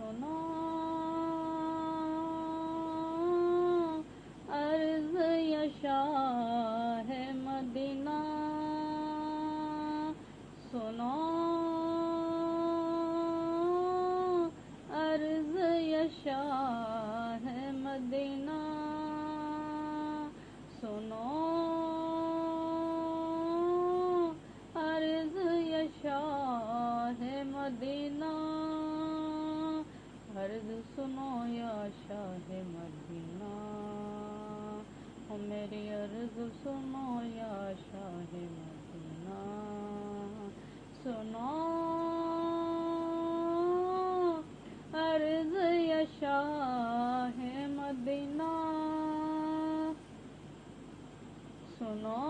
سنو عرض یا شاہ مدینہ، سنو عرض یا شاہ مدینہ، سنو عرض یا شاہ مدینہ، عرض سنو یا شاہ مدینہ، میری عرض سنو یا شاہ مدینہ، سنو عرض یا شاہ مدینہ، سنو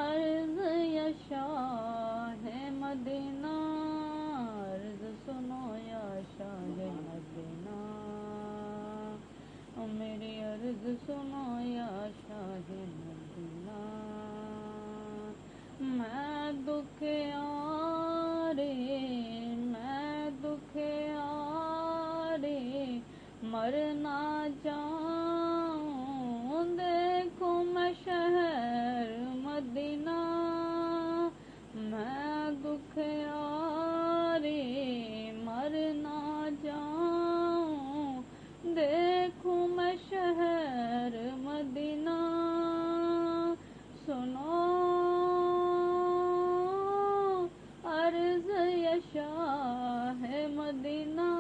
عرض یا شاہ مدینہ، عرض سنو یا شاہ مدینہ، میری عرض سنو یا شاہ مدینہ، میں دکھیارے مرنا جاؤں، دیکھو میں شہر مدینہ، میں دکھیارے مرنا جاؤں، دیکھوں میں شہر مدینہ، سنو عرض یا شاہ مدینہ،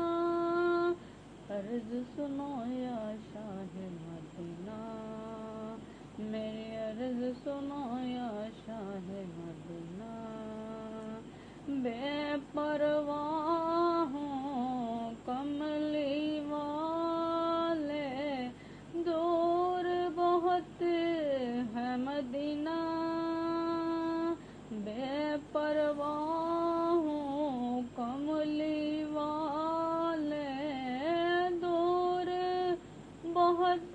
عرض سنو یا شاہ مدینہ، میری عرض سنو یا شاہ مدینہ، بے پرواہ ہوں کملی والے، دور بہت ہے مدینہ، بے پرواہ ہوں کملی والے، دور بہت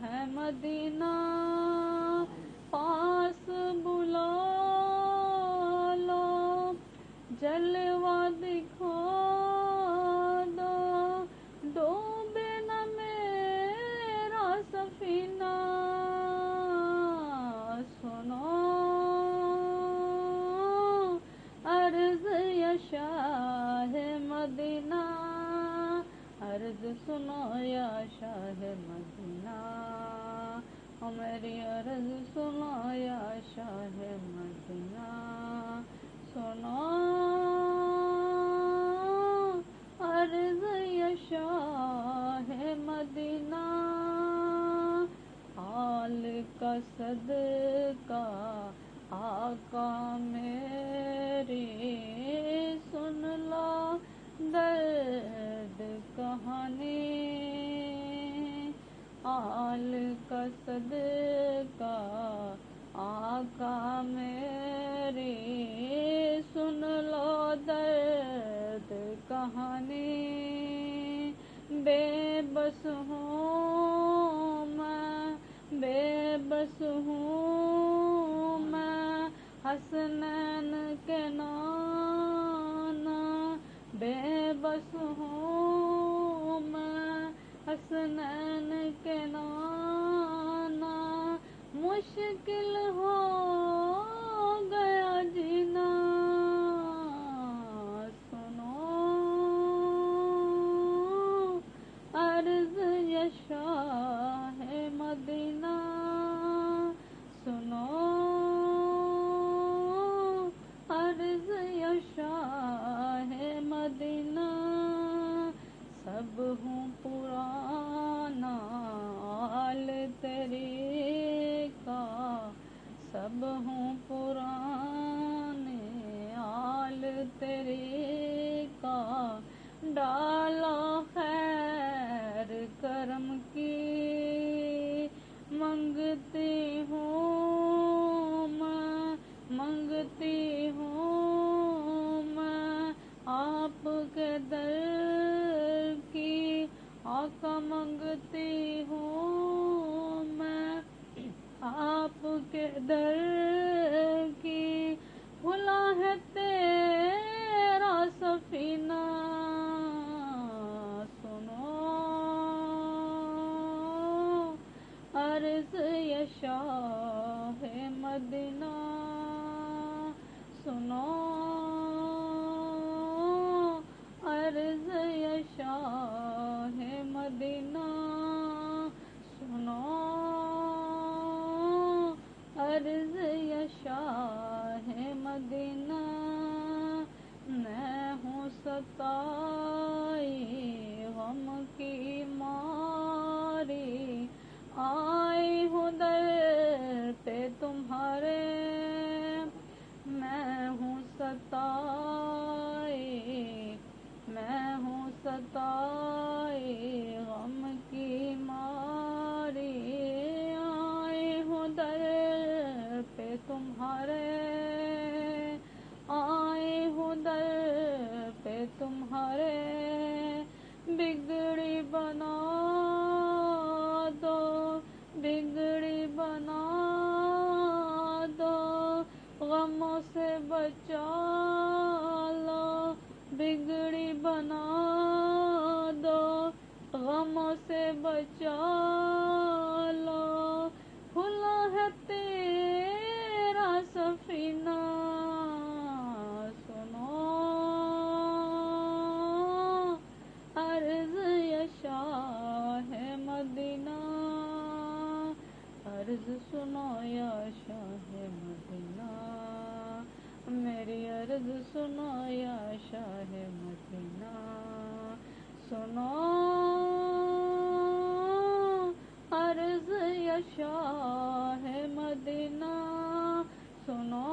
ہے مدینہ، پاس بلا لو جلوہ دکھا دو، ڈوبے نہ میرا سفینہ، سنو عرض یا شاہ مدینہ، عرض سنو یا شاہ مدینہ، میری عرض سنو یا شاہ مدینہ، سنو عرض یا شاہ مدینہ، حال کا صدقہ آقا میری سن لو درد کہانی، حال کا صدقہ آقا میری سن لو درد کہانی، بے بس ہوں میں، بے بس ہوں میں حسنین کے نانا، بے بس ہوں میں حسنین کے نانا، مشکل ہو گیا جینا، سنو عرض یا شاہ مدینہ، سنو عرض یا شاہ مدینہ، سب ہوں پرانا آل تیرے کا، سب ہوں پرانے آل تیرے کا، ڈالا خیر کرم کی منگتی ہوں میں، منگتی ہوں میں آپ کے در کی، آقا منگتی ہوں میں آپ کے در کی، کھلا ہے تیرا سفینہ سنو، عرض یہ شاہ مدینہ سنو، عرض یہ شاہ مدینہ سنو، عرض یہ شاہ مدینہ، میں ہوں ستائی غم کی ماری، آئی ہوں در پہ تمہارے، میں ہوں ستائی، میں ہوں ستائی غم کی ماری، آئی ہوں در پہ تمہارے، آئی ہوں در پہ تمہارے، بگڑی بنا دو، بگڑی بنا دو، غموں سے بچا لو، بگڑی بنا دو، غموں سے بچا لو، کھلا ہے تیرا سفینہ سنو، عرض یہ شاہ مدینہ، عرض سنو یا شاہ مدینہ، میری عرض سنو یا شاہ مدینہ سنو، عرض یا شاہ مدینہ سنو،